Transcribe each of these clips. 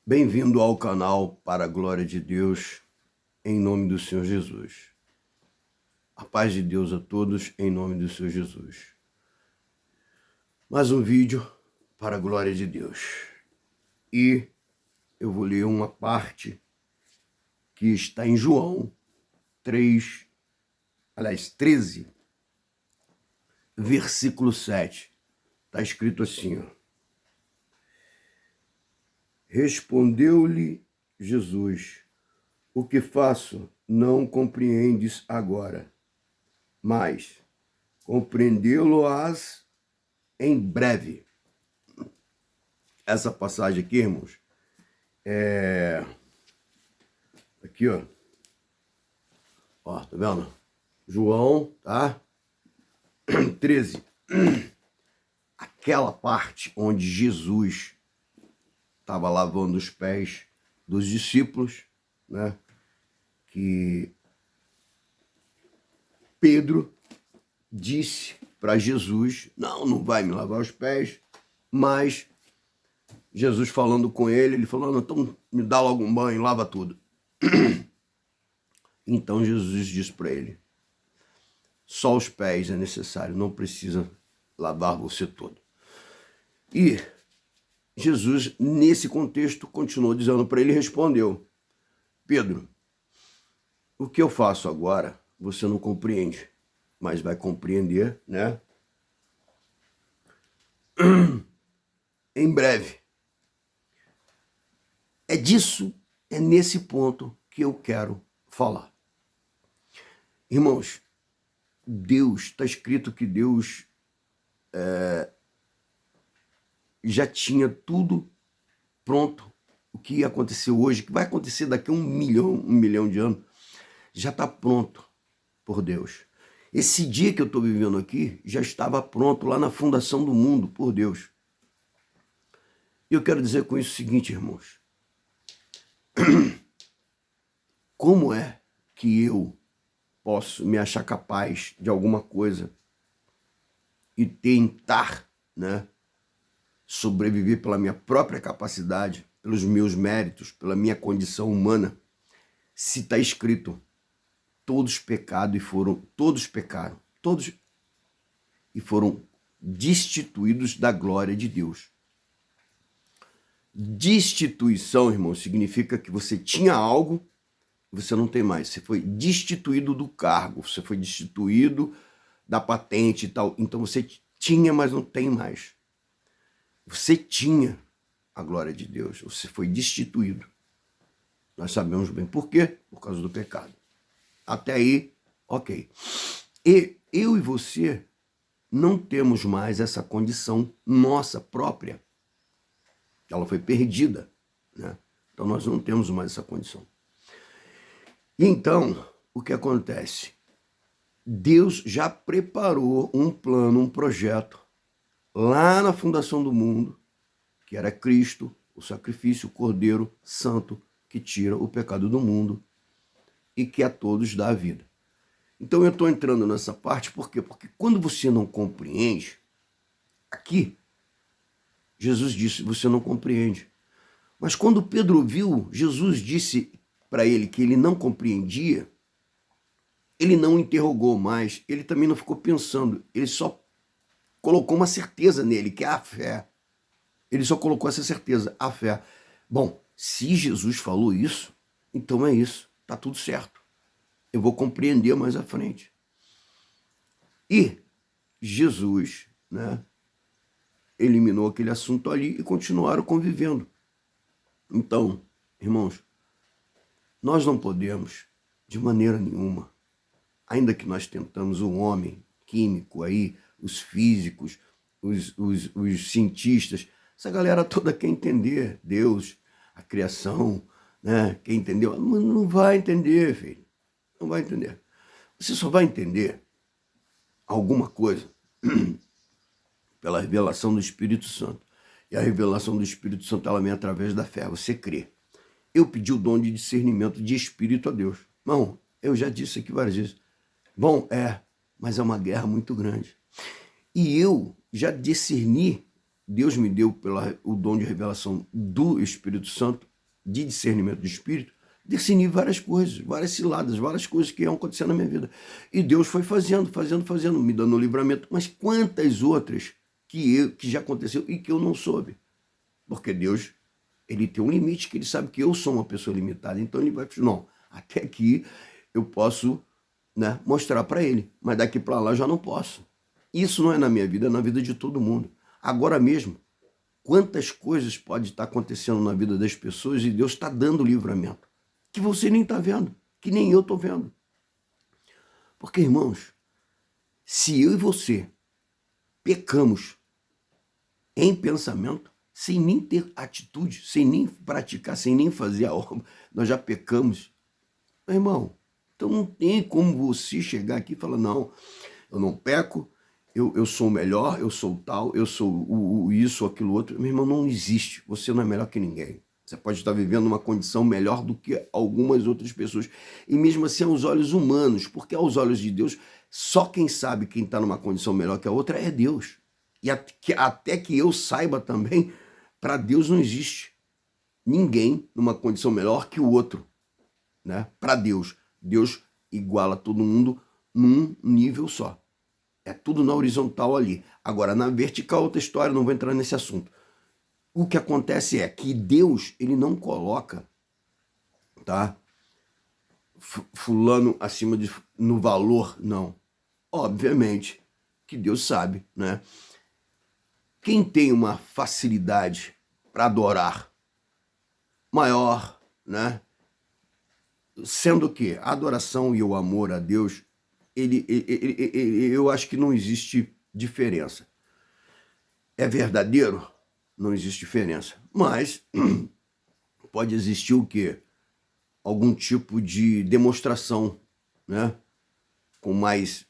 Bem-vindo ao canal Para a Glória de Deus, em nome do Senhor Jesus. A paz de Deus a todos, em nome do Senhor Jesus. Mais um vídeo para a glória de Deus. E eu vou ler uma parte que está em João 13, versículo 7. Está escrito assim, ó. Respondeu-lhe Jesus: o que faço não compreendes agora, mas compreendê-lo-ás em breve. Essa passagem aqui, irmãos, aqui, ó. Ó, tá vendo? João, tá? 13. Aquela parte onde Jesus estava lavando os pés dos discípulos, né? Que Pedro disse para Jesus: não vai me lavar os pés, mas Jesus falando com ele falou: não, então me dá logo um banho, lava tudo. Então Jesus disse para ele: só os pés é necessário, não precisa lavar você todo. E Jesus, nesse contexto, continuou dizendo para ele e respondeu: Pedro, o que eu faço agora você não compreende, mas vai compreender, né? Em breve. É nesse ponto que eu quero falar. Irmãos, Deus, está escrito que Deus já tinha tudo pronto. O que ia acontecer hoje, o que vai acontecer daqui a um milhão de anos, já está pronto por Deus. Esse dia que eu estou vivendo aqui já estava pronto lá na fundação do mundo por Deus. E eu quero dizer com isso o seguinte, irmãos. Como é que eu posso me achar capaz de alguma coisa e tentar, né, sobreviver pela minha própria capacidade, pelos meus méritos, pela minha condição humana, se está escrito: todos pecaram, todos e foram destituídos da glória de Deus. Destituição, irmão, significa que você tinha algo, você não tem mais. Você foi destituído do cargo, você foi destituído da patente e tal. Então você tinha, mas não tem mais. Você tinha a glória de Deus, você foi destituído. Nós sabemos bem por quê? Por causa do pecado. Até aí, ok. E eu e você não temos mais essa condição nossa própria. Ela foi perdida, né? Então nós não temos mais essa condição. E então, o que acontece? Deus já preparou um plano, um projeto, lá na fundação do mundo, que era Cristo, o sacrifício, o Cordeiro Santo, que tira o pecado do mundo e que a todos dá a vida. Então eu estou entrando nessa parte, por quê? Porque quando você não compreende, aqui, Jesus disse, você não compreende. Mas quando Pedro viu, Jesus disse para ele que ele não compreendia, ele não interrogou mais, ele também não ficou pensando, ele só colocou uma certeza nele, que é a fé. Ele só colocou essa certeza, a fé. Bom, se Jesus falou isso, então é isso, tá tudo certo. Eu vou compreender mais à frente. E Jesus, né, eliminou aquele assunto ali e continuaram convivendo. Então, irmãos, nós não podemos, de maneira nenhuma, ainda que nós tentamos o homem químico aí, os físicos, os cientistas, essa galera toda quer entender Deus, a criação, né? Quer entender? Mas não vai entender, filho. Não vai entender. Você só vai entender alguma coisa pela revelação do Espírito Santo. E a revelação do Espírito Santo, ela vem através da fé. Você crê. Eu pedi o dom de discernimento de espírito a Deus. Não, eu já disse aqui várias vezes. Bom, mas é uma guerra muito grande. E eu já discerni, Deus me deu o dom de revelação do Espírito Santo de discernimento do Espírito, discernir várias coisas, várias ciladas, várias coisas que iam acontecer na minha vida. E Deus foi fazendo, me dando livramento. Mas quantas outras que já aconteceu e que eu não soube? Porque Deus, ele tem um limite, que ele sabe que eu sou uma pessoa limitada. Então ele vai dizer, não, até aqui eu posso, né, mostrar para ele, mas daqui para lá eu já não posso. Isso não é na minha vida, é na vida de todo mundo. Agora mesmo, quantas coisas podem estar acontecendo na vida das pessoas e Deus está dando livramento, que você nem está vendo, que nem eu estou vendo. Porque, irmãos, se eu e você pecamos em pensamento, sem nem ter atitude, sem nem praticar, sem nem fazer a obra, nós já pecamos. Meu irmão, então não tem como você chegar aqui e falar, não, eu não peco, eu sou o melhor, eu sou o tal, eu sou o isso, aquilo outro. Meu irmão, não existe. Você não é melhor que ninguém. Você pode estar vivendo uma condição melhor do que algumas outras pessoas. E mesmo assim aos olhos humanos, porque aos olhos de Deus, só quem sabe quem está numa condição melhor que a outra é Deus. E até que eu saiba também, para Deus não existe ninguém numa condição melhor que o outro, né? Para Deus, Deus iguala todo mundo num nível só. É tudo na horizontal ali. Agora, na vertical, outra história, não vou entrar nesse assunto. O que acontece é que Deus, ele não coloca, tá, fulano acima no valor, não. Obviamente que Deus sabe, né? Quem tem uma facilidade para adorar maior, né? Sendo que a adoração e o amor a Deus, eu acho que não existe diferença. É verdadeiro? Não existe diferença. Mas pode existir o quê? Algum tipo de demonstração, né? Com mais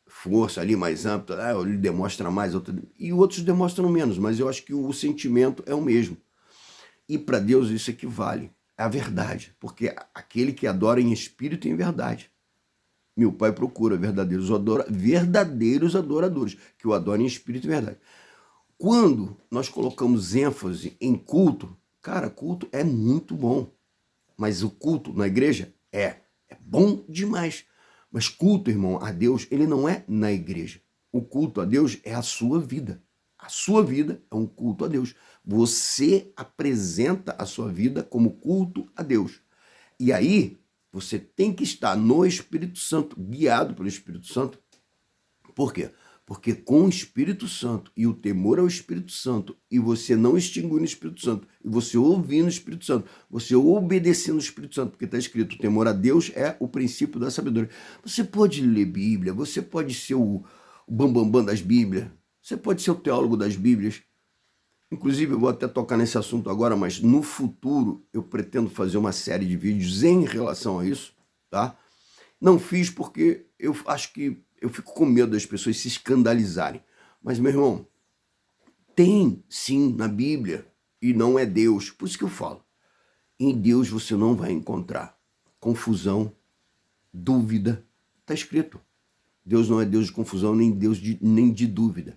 força ali, mais ampla. Ele demonstra mais, e outros demonstram menos, mas eu acho que o sentimento é o mesmo. E para Deus isso equivale à verdade, porque aquele que adora em espírito e em verdade. Meu Pai procura verdadeiros adoradores, que o adorem em espírito e verdade. Quando nós colocamos ênfase em culto, cara, culto é muito bom. Mas o culto na igreja é bom demais. Mas culto, irmão, a Deus, ele não é na igreja. O culto a Deus é a sua vida. A sua vida é um culto a Deus. Você apresenta a sua vida como culto a Deus. E aí, você tem que estar no Espírito Santo, guiado pelo Espírito Santo. Por quê? Porque com o Espírito Santo e o temor ao Espírito Santo, e você não extinguir no Espírito Santo, e você ouvir no Espírito Santo, você obedecer no Espírito Santo, porque está escrito, o temor a Deus é o princípio da sabedoria. Você pode ler Bíblia, você pode ser o bambambam das Bíblias, você pode ser o teólogo das Bíblias. Inclusive, eu vou até tocar nesse assunto agora, mas no futuro eu pretendo fazer uma série de vídeos em relação a isso, tá? Não fiz porque eu acho que eu fico com medo das pessoas se escandalizarem. Mas, meu irmão, tem sim na Bíblia e não é Deus. Por isso que eu falo. Em Deus você não vai encontrar confusão, dúvida. Está escrito. Deus não é Deus de confusão, nem nem de dúvida.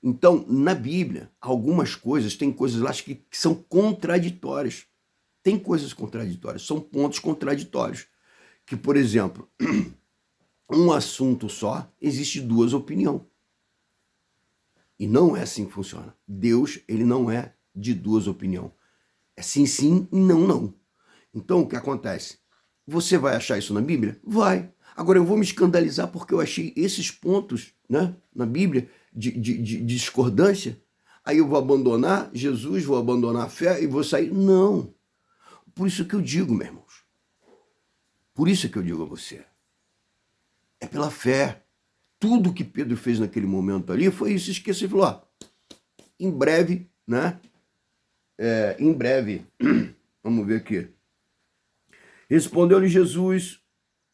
Então, na Bíblia, algumas coisas, tem coisas lá que são contraditórias. Tem coisas contraditórias, são pontos contraditórios. Que, por exemplo, um assunto só, existe duas opiniões. E não é assim que funciona. Deus, ele não é de duas opiniões. É sim, sim e não, não. Então, o que acontece? Você vai achar isso na Bíblia? Vai. Agora, eu vou me escandalizar porque eu achei esses pontos, né, na Bíblia de discordância. Aí eu vou abandonar Jesus, vou abandonar a fé e vou sair. Não. Por isso que eu digo, meus irmãos. Por isso que eu digo a você. É pela fé. Tudo que Pedro fez naquele momento ali foi isso. Esqueceu e falou, ó, em breve, né? Em breve, vamos ver aqui. Respondeu-lhe Jesus,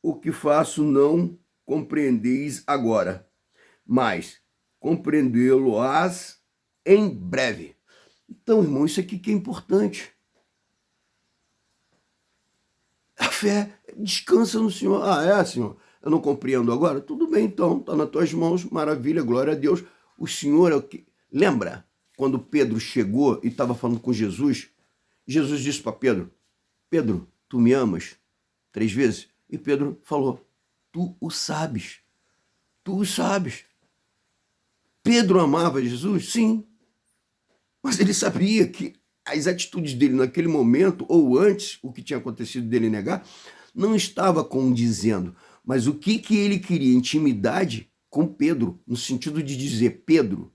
o que faço não compreendeis agora, mas compreendê-lo-ás em breve. Então, irmão, isso aqui que é importante. A fé descansa no Senhor. Senhor, eu não compreendo agora? Tudo bem, então, está nas tuas mãos, maravilha, glória a Deus. O Senhor é o que... Lembra quando Pedro chegou e estava falando com Jesus? Jesus disse para Pedro, Pedro, tu me amas? 3 vezes. E Pedro falou, tu o sabes. Tu o sabes. Pedro amava Jesus? Sim. Mas ele sabia que as atitudes dele naquele momento, ou antes, o que tinha acontecido dele negar, não estava condizendo. Mas o que ele queria? Intimidade com Pedro, no sentido de dizer, Pedro,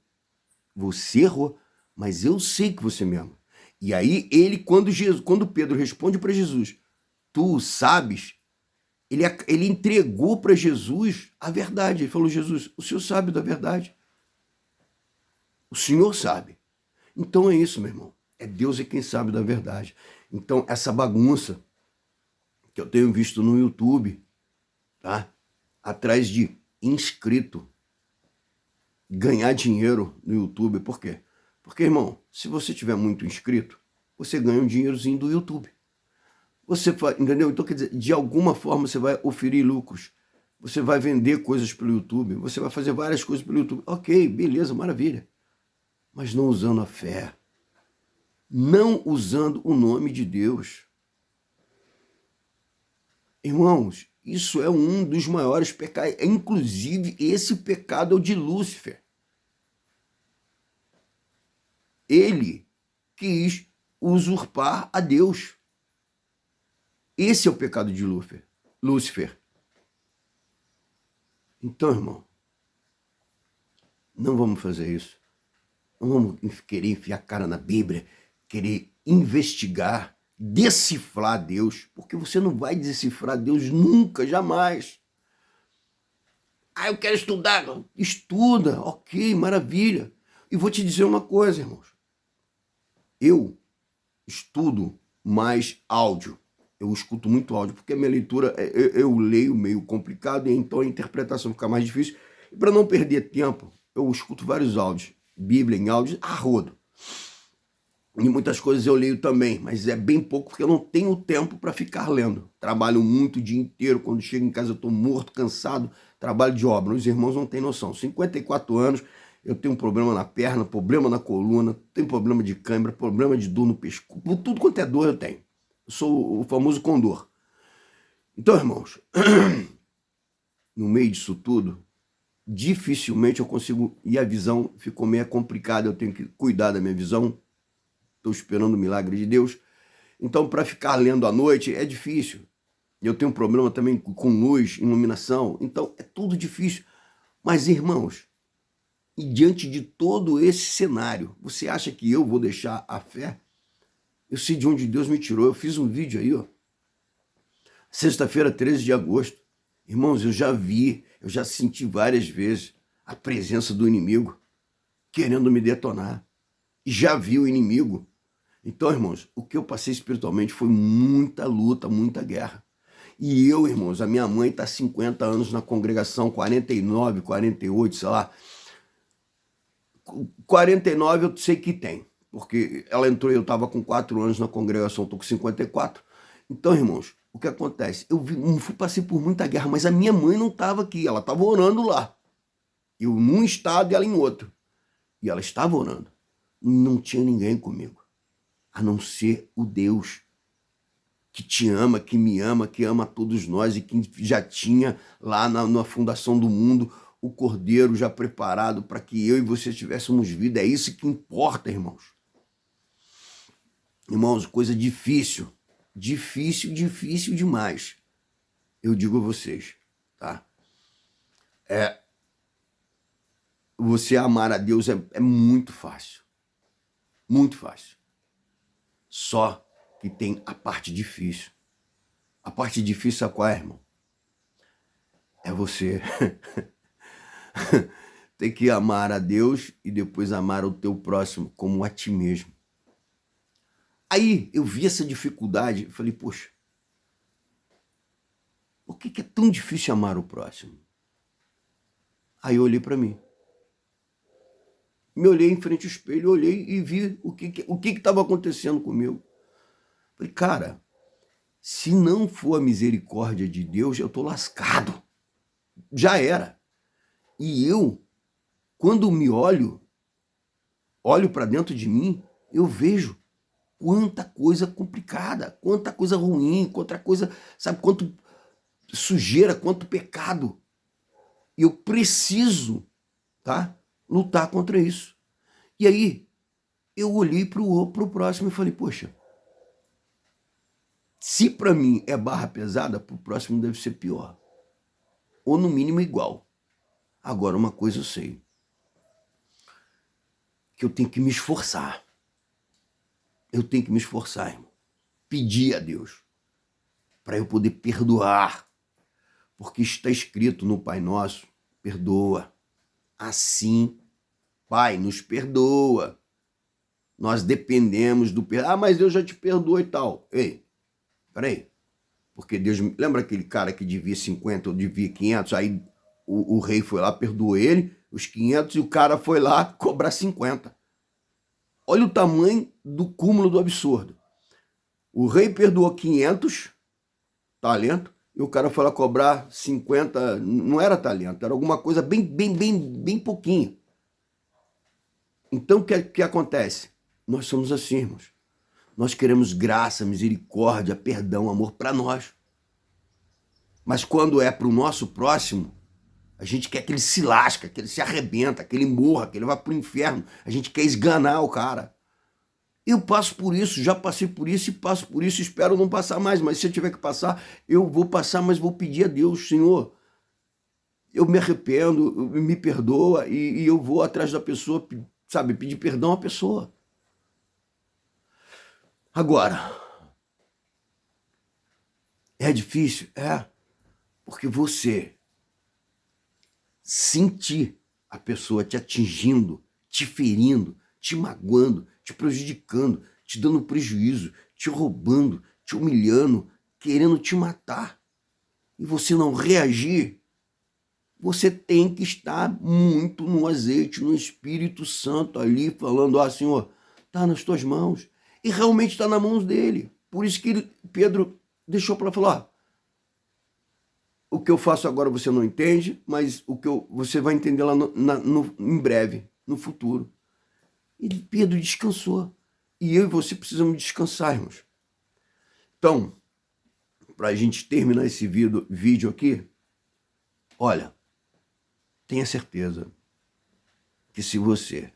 você errou, mas eu sei que você me ama. E aí ele, quando Pedro responde para Jesus, tu sabes, ele entregou para Jesus a verdade. Ele falou, Jesus, o Senhor sabe da verdade. O Senhor sabe. Então é isso, meu irmão. É Deus quem sabe da verdade. Então essa bagunça que eu tenho visto no YouTube, tá? Atrás de inscrito, ganhar dinheiro no YouTube, por quê? Porque, irmão, se você tiver muito inscrito, você ganha um dinheirozinho do YouTube. Você faz, entendeu? Então, quer dizer, de alguma forma você vai oferir lucros. Você vai vender coisas pelo YouTube, você vai fazer várias coisas pelo YouTube. Ok, beleza, maravilha. Mas não usando a fé. Não usando o nome de Deus. Irmãos, isso é um dos maiores pecados. Inclusive, esse pecado é o de Lúcifer. Ele quis usurpar a Deus. Esse é o pecado de Lúcifer. Então, irmão, não vamos fazer isso. Não vamos querer enfiar a cara na Bíblia, querer investigar, decifrar Deus, porque você não vai decifrar Deus nunca, jamais. Ah, eu quero estudar. Estuda, ok, maravilha. E vou te dizer uma coisa, irmãos. Eu estudo mais áudio. Eu escuto muito áudio, porque a minha leitura, eu leio meio complicado, e então a interpretação fica mais difícil. E para não perder tempo, eu escuto vários áudios, Bíblia em áudio, a rodo. E muitas coisas eu leio também, mas é bem pouco, porque eu não tenho tempo para ficar lendo. Trabalho muito o dia inteiro, quando chego em casa eu estou morto, cansado, trabalho de obra. Os irmãos não têm noção. 54 anos, eu tenho um problema na perna, problema na coluna, tenho problema de câimbra, problema de dor no pescoço, tudo quanto é dor eu tenho. Eu sou o famoso condor. Então, irmãos, no meio disso tudo, dificilmente eu consigo, e a visão ficou meio complicada, eu tenho que cuidar da minha visão, estou esperando o milagre de Deus. Então, para ficar lendo à noite é difícil. Eu tenho um problema também com luz, iluminação, então é tudo difícil. Mas, irmãos, e diante de todo esse cenário, você acha que eu vou deixar a fé? Eu sei de onde Deus me tirou. Eu fiz um vídeo aí, ó. Sexta-feira, 13 de agosto. Irmãos, eu já senti várias vezes a presença do inimigo querendo me detonar. E já vi o inimigo. Então, irmãos, o que eu passei espiritualmente foi muita luta, muita guerra. E eu, irmãos, a minha mãe está 50 anos na congregação, 49, 48, sei lá. 49 eu sei que tem, porque ela entrou e eu estava com 4 anos na congregação, estou com 54. Então, irmãos, o que acontece? Passei por muita guerra, mas a minha mãe não estava aqui, ela estava orando lá. Eu num estado e ela em outro. E ela estava orando. Não tinha ninguém comigo, a não ser o Deus que te ama, que me ama, que ama todos nós e que já tinha lá na fundação do mundo o Cordeiro já preparado para que eu e você tivéssemos vida. É isso que importa, irmãos. Irmãos, coisa difícil. Difícil demais. Eu digo a vocês, tá? Você amar a Deus é muito fácil. Muito fácil. Só que tem a parte difícil. A parte difícil é qual é, irmão? É você ter que amar a Deus e depois amar o teu próximo como a ti mesmo. Aí eu vi essa dificuldade e falei, poxa, por que é tão difícil amar o próximo? Aí eu olhei para mim. Me olhei em frente ao espelho, olhei e vi o que estava acontecendo comigo. Falei, cara, se não for a misericórdia de Deus, eu estou lascado. Já era. E eu, quando me olho para dentro de mim, eu vejo quanta coisa complicada, quanta coisa ruim, quanta coisa, sabe, quanto sujeira, quanto pecado. E eu preciso, tá, lutar contra isso. E aí, eu olhei pro próximo e falei, poxa, se para mim é barra pesada, pro próximo deve ser pior. Ou no mínimo igual. Agora, uma coisa eu sei. Que eu tenho que me esforçar. Eu tenho que me esforçar, irmão. Pedir a Deus para eu poder perdoar. Porque está escrito no Pai Nosso, perdoa. Assim, Pai, nos perdoa. Nós dependemos do perdão. Ah, mas Deus já te perdoou e tal. Ei, peraí. Porque Deus... Lembra aquele cara que devia 50 ou devia 500? Aí o rei foi lá, perdoou ele, os 500, e o cara foi lá cobrar 50. Olha o tamanho do cúmulo do absurdo. O rei perdoou 500 talento e o cara foi lá cobrar 50, não era talento, era alguma coisa bem pouquinho. Então o que acontece? Nós somos assim, irmãos. Nós queremos graça, misericórdia, perdão, amor para nós. Mas quando é para o nosso próximo, a gente quer que ele se lasca, que ele se arrebenta, que ele morra, que ele vá para o inferno. A gente quer esganar o cara. Eu passo por isso, já passei por isso e passo por isso, espero não passar mais. Mas se eu tiver que passar, eu vou passar, mas vou pedir a Deus, Senhor, eu me arrependo, me perdoa e eu vou atrás da pessoa, sabe, pedir perdão à pessoa. Agora, é difícil? É, porque você sentir a pessoa te atingindo, te ferindo, te magoando, te prejudicando, te dando prejuízo, te roubando, te humilhando, querendo te matar, e você não reagir, você tem que estar muito no azeite, no Espírito Santo ali, falando, Senhor, está nas tuas mãos, e realmente está nas mãos dele. Por isso que Pedro deixou para falar, o que eu faço agora você não entende, mas você vai entender lá em breve, no futuro. E Pedro descansou. E eu e você precisamos descansar, irmãos. Então, para a gente terminar esse vídeo aqui, olha, tenha certeza que se você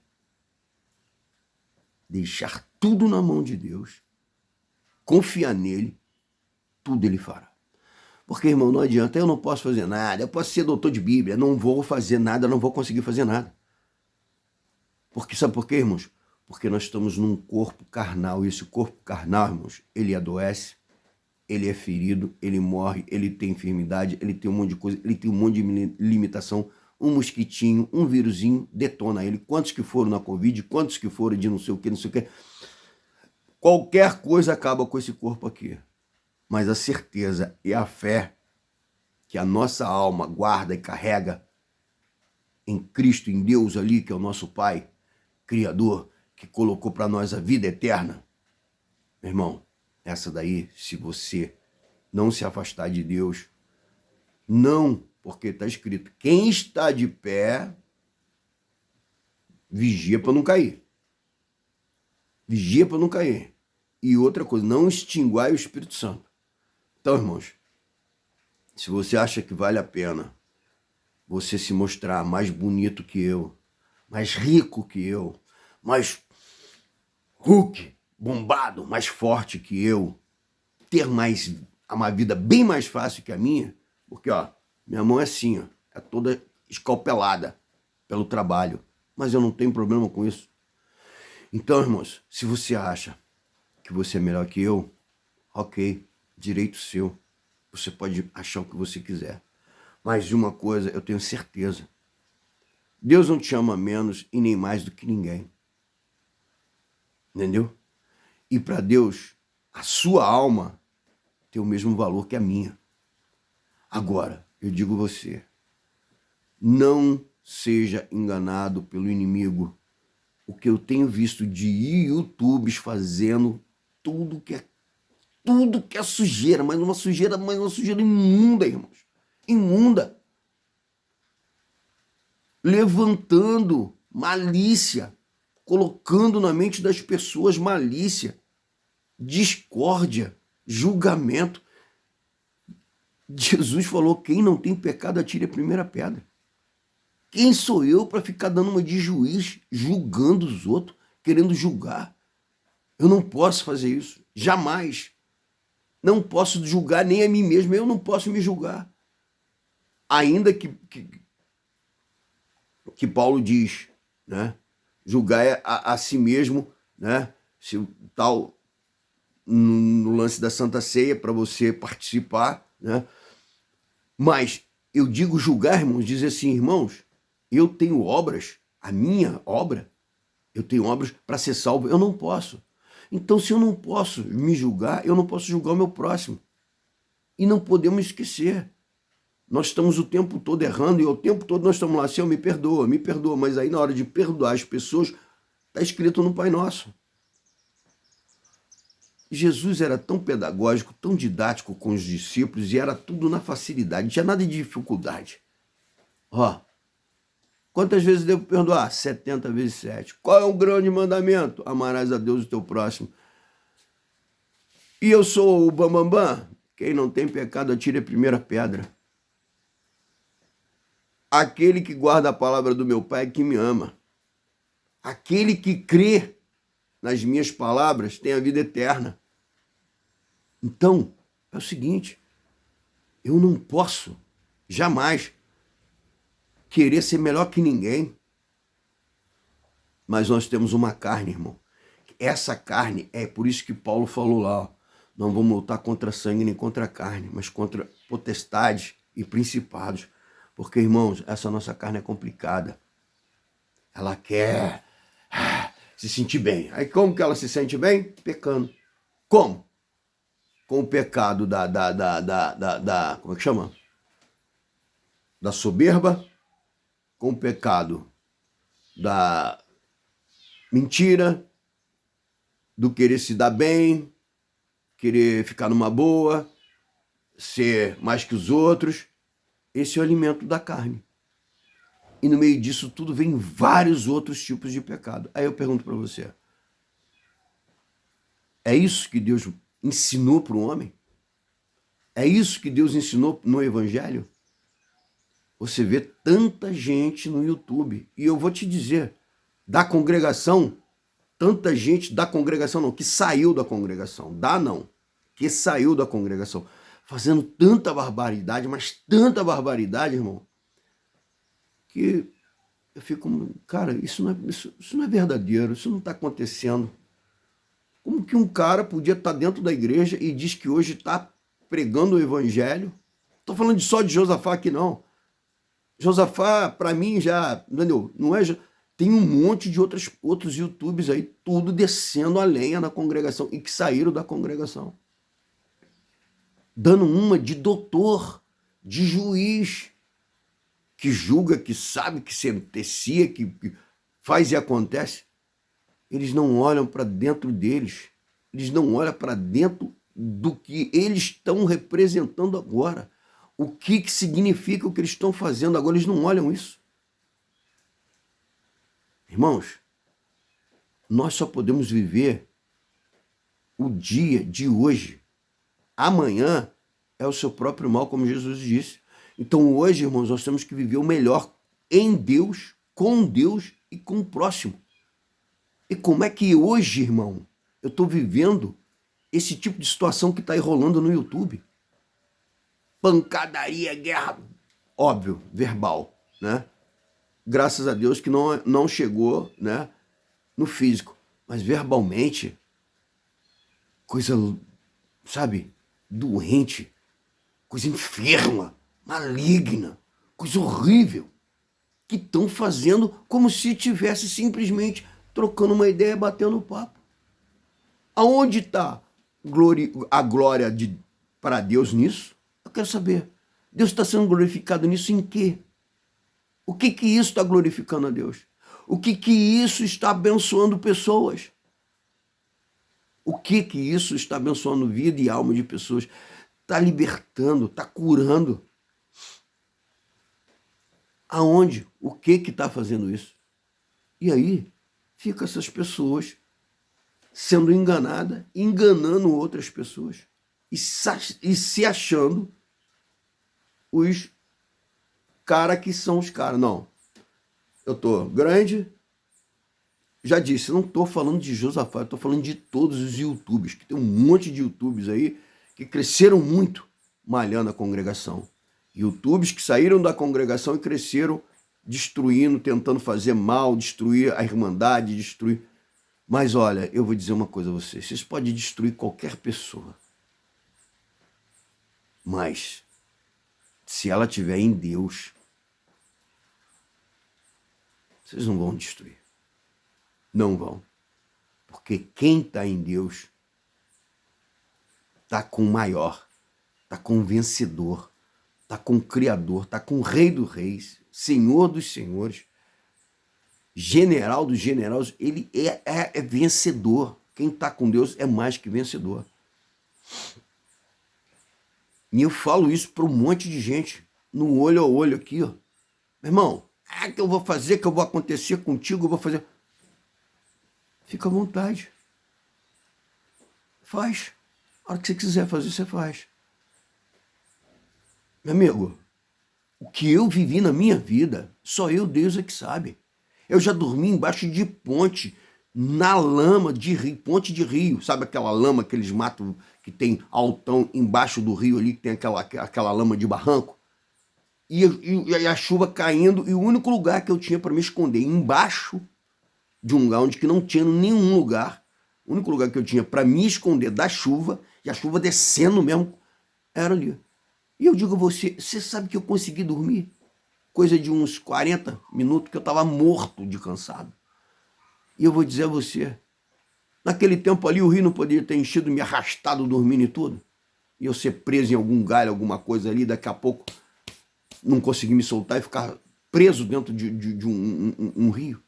deixar tudo na mão de Deus, confiar nele, tudo ele fará. Porque, irmão, não adianta, eu não posso fazer nada, eu posso ser doutor de Bíblia, não vou fazer nada, não vou conseguir fazer nada. Porque, sabe por quê, irmãos? Porque nós estamos num corpo carnal, e esse corpo carnal, irmãos, ele adoece, ele é ferido, ele morre, ele tem enfermidade, ele tem um monte de coisa, ele tem um monte de limitação, um mosquitinho, um vírusinho, detona ele. Quantos que foram na Covid, quantos que foram de não sei o que, não sei o que. Qualquer coisa acaba com esse corpo aqui. Mas a certeza e a fé que a nossa alma guarda e carrega em Cristo, em Deus ali, que é o nosso Pai, Criador, que colocou para nós a vida eterna. Meu irmão, essa daí, se você não se afastar de Deus, não, porque está escrito, quem está de pé, vigia para não cair. Vigia para não cair. E outra coisa, não extinguai o Espírito Santo. Então, irmãos, se você acha que vale a pena você se mostrar mais bonito que eu, mais rico que eu, mais Hulk, bombado, mais forte que eu, ter uma vida bem mais fácil que a minha, porque, minha mão é assim, é toda escalpelada pelo trabalho, mas eu não tenho problema com isso. Então, irmãos, se você acha que você é melhor que eu, ok, direito seu, você pode achar o que você quiser. Mas de uma coisa eu tenho certeza, Deus não te ama menos e nem mais do que ninguém. Entendeu? E para Deus, a sua alma tem o mesmo valor que a minha. Agora, eu digo a você, não seja enganado pelo inimigo. O que eu tenho visto de YouTubes fazendo tudo que é sujeira, mas uma sujeira imunda, irmãos. Imunda. Levantando malícia, colocando na mente das pessoas malícia. discórdia, julgamento. Jesus falou: quem não tem pecado, atire a primeira pedra. Quem sou eu para ficar dando uma de juiz, julgando os outros, querendo julgar? Eu não posso fazer isso, jamais. Não posso julgar nem a mim mesmo, eu não posso me julgar. Ainda que Paulo diz, né? Julgar a si mesmo, né? Se o tal no lance da Santa Ceia para você participar, né? Mas eu digo julgar, irmãos, dizer assim, irmãos, eu tenho obras, a minha obra, eu tenho obras para ser salvo, eu não posso. Então, se eu não posso me julgar, eu não posso julgar o meu próximo. E não podemos esquecer. Nós estamos o tempo todo errando e o tempo todo nós estamos lá, Senhor, me perdoa, mas aí na hora de perdoar as pessoas, está escrito no Pai Nosso. Jesus era tão pedagógico, tão didático com os discípulos e era tudo na facilidade, não tinha nada de dificuldade. Ó, quantas vezes devo perdoar? 70 vezes 7. Qual é o grande mandamento? Amarás a Deus e o teu próximo. E eu sou o bambambam? Quem não tem pecado, atire a primeira pedra. Aquele que guarda a palavra do meu Pai é que me ama. Aquele que crê nas minhas palavras tem a vida eterna. Então, é o seguinte, eu não posso jamais querer ser melhor que ninguém. Mas nós temos uma carne, irmão. Essa carne, é por isso que Paulo falou lá, ó, não vamos lutar contra sangue nem contra a carne, mas contra potestades e principados. Porque, irmãos, essa nossa carne é complicada. Ela quer se sentir bem. Aí como que ela se sente bem? Pecando. Como? Com o pecado como é que chama? Da soberba, com o pecado da mentira, do querer se dar bem, querer ficar numa boa, ser mais que os outros. Esse é o alimento da carne. E no meio disso tudo vem vários outros tipos de pecado. Aí eu pergunto para você, é isso que Deus ensinou para o homem? É isso que Deus ensinou no Evangelho? Você vê tanta gente no YouTube, e eu vou te dizer, da congregação, tanta gente da congregação não, que saiu da congregação, que saiu da congregação, fazendo tanta barbaridade, mas tanta barbaridade, irmão, que eu fico, cara, isso não é verdadeiro, isso não está acontecendo. Como que um cara podia estar dentro da igreja e diz que hoje está pregando o evangelho? Estou falando só de Josafá aqui, não. Josafá, para mim, já, entendeu? Não é, tem um monte de outros YouTubes aí, tudo descendo a lenha na congregação e que saíram da congregação. Dando uma de doutor, de juiz, que julga, que sabe, que sentencia, que faz e acontece. Eles não olham para dentro deles. Eles não olham para dentro do que eles estão representando agora. O que significa o que eles estão fazendo agora. Eles não olham isso. Irmãos, nós só podemos viver o dia de hoje. Amanhã é o seu próprio mal, como Jesus disse. Então hoje, irmãos, nós temos que viver o melhor em Deus, com Deus e com o próximo. E como é que hoje, irmão, eu estou vivendo esse tipo de situação que está aí rolando no YouTube? Pancadaria, guerra, óbvio, verbal, né? Graças a Deus que não chegou, né, no físico, mas verbalmente, coisa, sabe, doente, coisa enferma, maligna, coisa horrível, que estão fazendo como se tivesse simplesmente trocando uma ideia, batendo papo. Aonde está a glória para Deus nisso? Eu quero saber. Deus está sendo glorificado nisso em quê? O que isso está glorificando a Deus? O que isso está abençoando pessoas? O que isso está abençoando vida e alma de pessoas? Está libertando, está curando. Aonde? O que está fazendo isso? E aí, fica essas pessoas sendo enganada, enganando outras pessoas e se achando os cara que são os caras. Não, eu tô grande, já disse, não tô falando de Josafá, eu tô falando de todos os YouTubers, que tem um monte de YouTubers aí que cresceram muito malhando a congregação. YouTubers que saíram da congregação e cresceram destruindo, tentando fazer mal, destruir a irmandade, destruir. Mas olha, eu vou dizer uma coisa a vocês, vocês podem destruir qualquer pessoa, mas se ela estiver em Deus, vocês não vão destruir. Não vão. Porque quem está em Deus está com o maior, está com o vencedor, está com o Criador, está com o Rei dos Reis, Senhor dos Senhores, General dos Generais. Ele é vencedor. Quem está com Deus é mais que vencedor. E eu falo isso para um monte de gente, no olho a olho aqui, ó. Meu irmão, que eu vou fazer, que eu vou acontecer contigo, eu vou fazer. Fica à vontade. Faz. A hora que você quiser fazer, você faz. Meu amigo, o que eu vivi na minha vida, só eu, Deus, é que sabe. Eu já dormi embaixo de ponte, na lama de rio, ponte de rio. Sabe aquela lama que eles matam, que tem altão embaixo do rio ali, que tem aquela lama de barranco? E a chuva caindo, e o único lugar que eu tinha para me esconder, embaixo de um lugar onde que não tinha nenhum lugar, o único lugar que eu tinha para me esconder da chuva, e a chuva descendo mesmo, era ali. E eu digo a você, você sabe que eu consegui dormir? Coisa de uns 40 minutos que eu estava morto de cansado. E eu vou dizer a você, naquele tempo ali o rio não poderia ter enchido, me arrastado dormindo e tudo. E eu ser preso em algum galho, alguma coisa ali, daqui a pouco não conseguir me soltar e ficar preso dentro de um rio.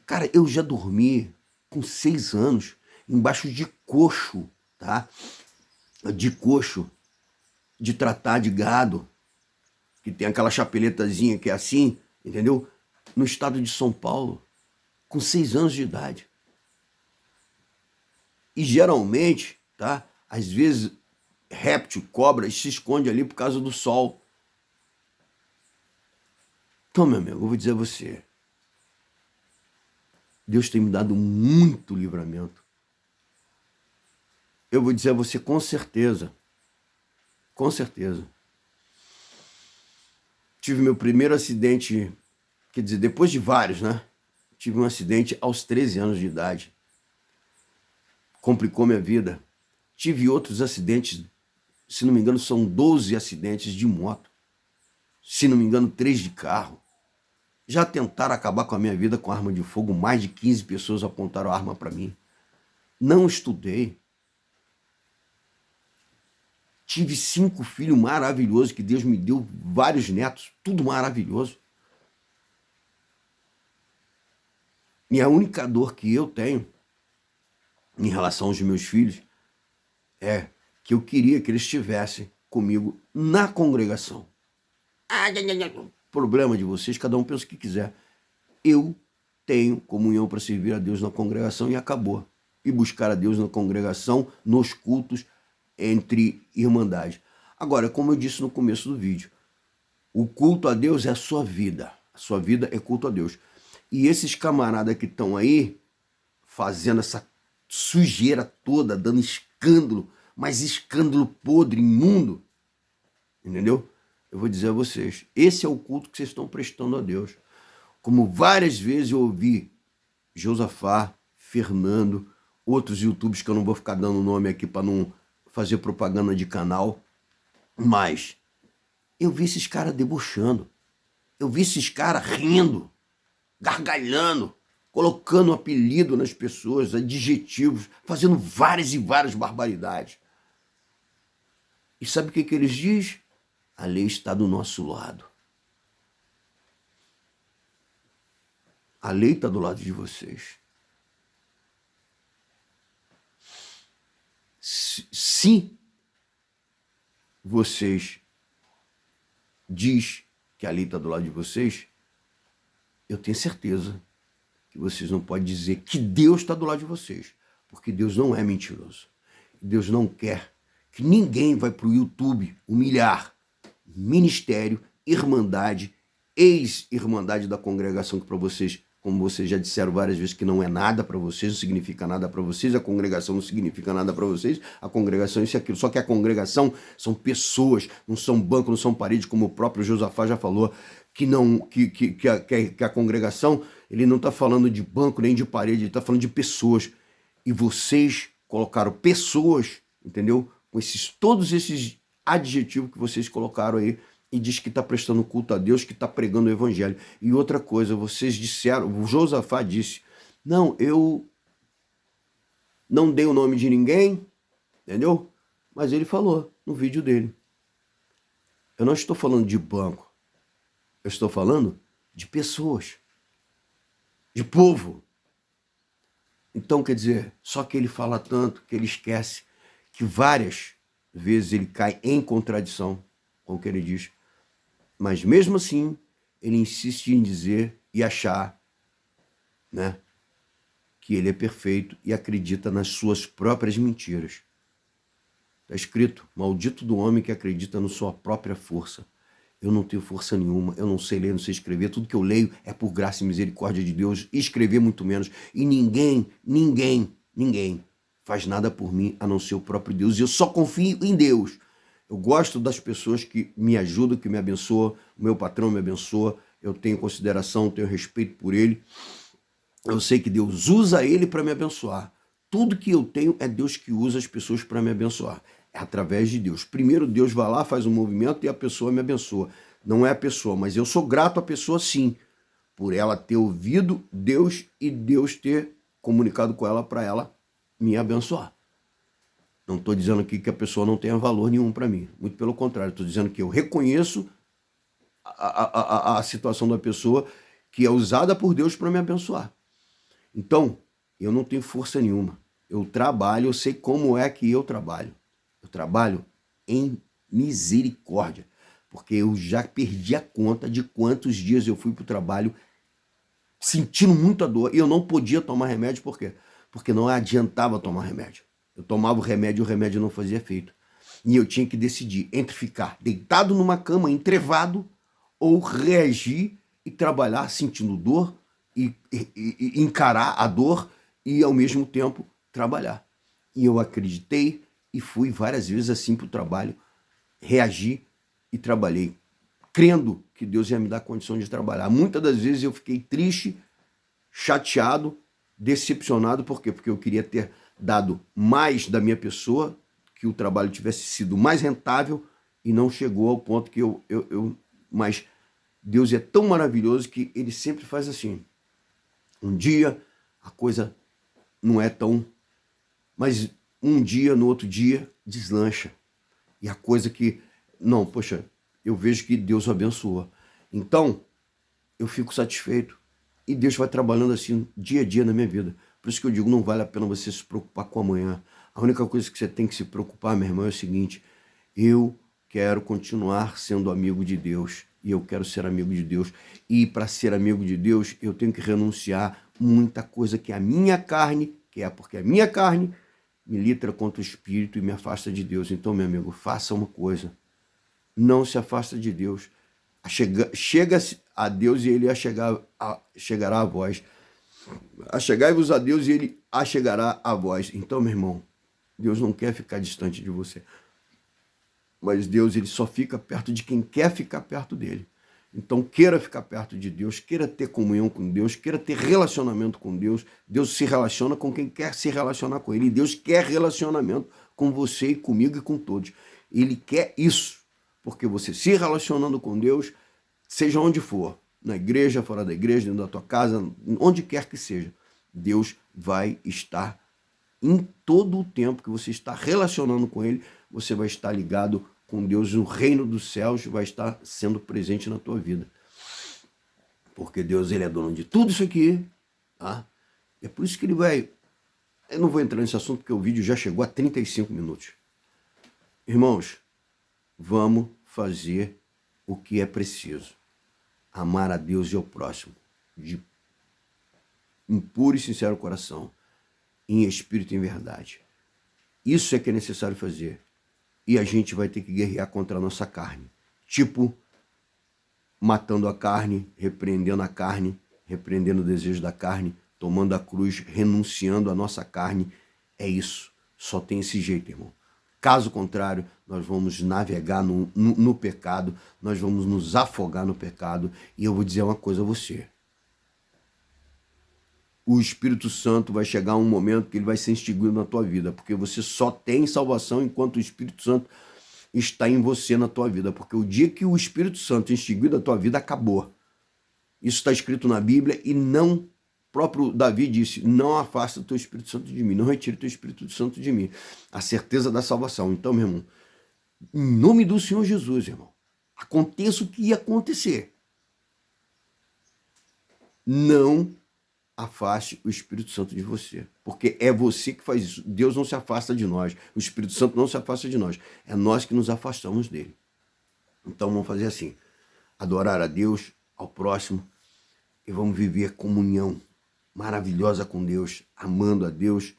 Cara, eu já dormi com 6 anos embaixo de coxo, tá? De coxo, de tratar de gado, que tem aquela chapeletazinha que é assim, entendeu? No estado de São Paulo, com 6 anos de idade. E geralmente, tá? Às vezes, réptil, cobra, se esconde ali por causa do sol. Então, meu amigo, eu vou dizer a você, Deus tem me dado muito livramento. Eu vou dizer a você com certeza, tive meu primeiro acidente, quer dizer, depois de vários, né? Tive um acidente aos 13 anos de idade. Complicou minha vida. Tive outros acidentes, se não me engano, são 12 acidentes de moto. Se não me engano, 3 de carro. Já tentaram acabar com a minha vida com arma de fogo, mais de 15 pessoas apontaram a arma para mim. Não estudei. Tive 5 filhos maravilhosos, que Deus me deu, vários netos, tudo maravilhoso. E a única dor que eu tenho em relação aos meus filhos é que eu queria que eles estivessem comigo na congregação. Problema de vocês, cada um pensa o que quiser. Eu tenho comunhão para servir a Deus na congregação e acabou. E buscar a Deus na congregação, nos cultos, entre irmandade. Agora, como eu disse no começo do vídeo, o culto a Deus é a sua vida. A sua vida é culto a Deus. E esses camaradas que estão aí, fazendo essa sujeira toda, dando escândalo, mas escândalo podre, imundo, entendeu? Eu vou dizer a vocês, esse é o culto que vocês estão prestando a Deus. Como várias vezes eu ouvi Josafá, Fernando, outros YouTubers que eu não vou ficar dando nome aqui para não fazer propaganda de canal, mas eu vi esses caras debochando, eu vi esses caras rindo, gargalhando, colocando apelido nas pessoas, adjetivos, fazendo várias e várias barbaridades. E sabe o que eles dizem? A lei está do nosso lado. A lei está do lado de vocês. Se vocês diz que a lei está do lado de vocês, eu tenho certeza que vocês não podem dizer que Deus está do lado de vocês, porque Deus não é mentiroso. Deus não quer que ninguém vá para o YouTube humilhar ministério, irmandade, ex-irmandade da congregação, que para vocês, como vocês já disseram várias vezes, que não é nada para vocês, não significa nada para vocês, a congregação não significa nada para vocês, a congregação é isso e aquilo. Só que a congregação são pessoas, não são banco, não são parede, como o próprio Josafá já falou, que a congregação, ele não está falando de banco nem de parede, ele está falando de pessoas. E vocês colocaram pessoas, entendeu? Com todos esses adjetivos que vocês colocaram aí, e diz que está prestando culto a Deus, que está pregando o evangelho. E outra coisa, vocês disseram, o Josafá disse, não, eu não dei o nome de ninguém, entendeu? Mas ele falou no vídeo dele. Eu não estou falando de banco, eu estou falando de pessoas, de povo. Então, quer dizer, só que ele fala tanto que ele esquece que várias vezes ele cai em contradição com o que ele diz. Mas mesmo assim, ele insiste em dizer e achar, né, que ele é perfeito e acredita nas suas próprias mentiras. Está escrito, maldito do homem que acredita na sua própria força. Eu não tenho força nenhuma, eu não sei ler, não sei escrever. Tudo que eu leio é por graça e misericórdia de Deus, e escrever muito menos. E ninguém faz nada por mim a não ser o próprio Deus. E eu só confio em Deus. Eu gosto das pessoas que me ajudam, que me abençoam. O meu patrão me abençoa. Eu tenho consideração, tenho respeito por ele. Eu sei que Deus usa ele para me abençoar. Tudo que eu tenho é Deus que usa as pessoas para me abençoar. É através de Deus. Primeiro Deus vai lá, faz um movimento e a pessoa me abençoa. Não é a pessoa, mas eu sou grato à pessoa sim, por ela ter ouvido Deus e Deus ter comunicado com ela para ela me abençoar. Não estou dizendo aqui que a pessoa não tenha valor nenhum para mim. Muito pelo contrário, estou dizendo que eu reconheço a situação da pessoa que é usada por Deus para me abençoar. Então, eu não tenho força nenhuma. Eu trabalho, eu sei como é que eu trabalho. Eu trabalho em misericórdia, porque eu já perdi a conta de quantos dias eu fui para o trabalho sentindo muita dor e eu não podia tomar remédio. Por quê? Porque não adiantava tomar remédio. Eu tomava o remédio não fazia efeito. E eu tinha que decidir entre ficar deitado numa cama, entrevado, ou reagir e trabalhar sentindo dor e encarar a dor e, ao mesmo tempo, trabalhar. E eu acreditei e fui várias vezes assim para o trabalho, reagi e trabalhei, crendo que Deus ia me dar condição de trabalhar. Muitas das vezes eu fiquei triste, chateado, decepcionado. Por quê? Porque eu queria ter dado mais da minha pessoa, que o trabalho tivesse sido mais rentável e não chegou ao ponto que mas Deus é tão maravilhoso que ele sempre faz assim. Um dia a coisa não é tão, mas um dia, no outro dia, deslancha. E a coisa que, não, poxa, eu vejo que Deus o abençoou. Então, eu fico satisfeito. E Deus vai trabalhando assim, dia a dia na minha vida. Por isso que eu digo, não vale a pena você se preocupar com amanhã. A única coisa que você tem que se preocupar, meu irmão, é o seguinte: eu quero continuar sendo amigo de Deus. E eu quero ser amigo de Deus. E para ser amigo de Deus, eu tenho que renunciar muita coisa que a minha carne quer, porque a minha carne milita contra o Espírito e me afasta de Deus. Então, meu amigo, faça uma coisa. Não se afasta de Deus. Chega-se a Deus e ele chegará a vós. Achegai-vos a Deus e ele achegará a vós. Então, meu irmão, Deus não quer ficar distante de você. Mas Deus, ele só fica perto de quem quer ficar perto dele. Então, queira ficar perto de Deus, queira ter comunhão com Deus, queira ter relacionamento com Deus. Deus se relaciona com quem quer se relacionar com ele. E Deus quer relacionamento com você e comigo e com todos. Ele quer isso, porque você se relacionando com Deus, seja onde for, na igreja, fora da igreja, dentro da tua casa, onde quer que seja, Deus vai estar em todo o tempo que você está relacionando com ele, você vai estar ligado com Deus, o reino dos céus vai estar sendo presente na tua vida. Porque Deus, ele é dono de tudo isso aqui, tá? É por isso que ele vai... Eu não vou entrar nesse assunto porque o vídeo já chegou a 35 minutos. Irmãos, vamos fazer o que é preciso. Amar a Deus e ao próximo. um puro e sincero coração, em espírito e em verdade. Isso é que é necessário fazer. E a gente vai ter que guerrear contra a nossa carne. Tipo, matando a carne, repreendendo a carne, repreendendo o desejo da carne, tomando a cruz, renunciando à nossa carne. É isso. Só tem esse jeito, irmão. Caso contrário, nós vamos navegar no pecado, nós vamos nos afogar no pecado. E eu vou dizer uma coisa a você. O Espírito Santo vai chegar um momento que ele vai ser extinguido na tua vida, porque você só tem salvação enquanto o Espírito Santo está em você, na tua vida, porque o dia que o Espírito Santo extinguir da tua vida, acabou. Isso está escrito na Bíblia e não, próprio Davi disse, não afasta o teu Espírito Santo de mim, não retire o teu Espírito Santo de mim. A certeza da salvação. Então, meu irmão, em nome do Senhor Jesus, irmão, aconteça o que ia acontecer. Não afaste o Espírito Santo de você, porque é você que faz isso. Deus não se afasta de nós, o Espírito Santo não se afasta de nós, é nós que nos afastamos dele. Então vamos fazer assim, adorar a Deus, ao próximo, e vamos viver comunhão maravilhosa com Deus, amando a Deus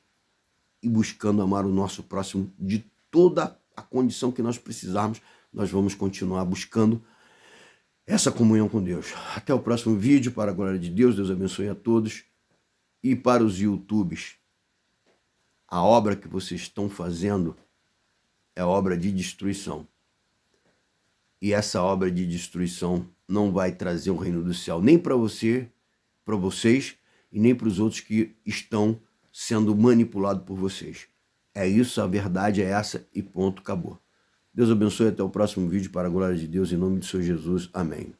e buscando amar o nosso próximo de toda a condição que nós precisarmos. Nós vamos continuar buscando essa comunhão com Deus. Até o próximo vídeo, para a glória de Deus. Deus abençoe a todos. E para os YouTubes, a obra que vocês estão fazendo é obra de destruição. E essa obra de destruição não vai trazer o reino do céu nem para você, para vocês, e nem para os outros que estão sendo manipulados por vocês. É isso, a verdade é essa e ponto, acabou. Deus abençoe, até o próximo vídeo, para a glória de Deus, em nome de Senhor Jesus. Amém.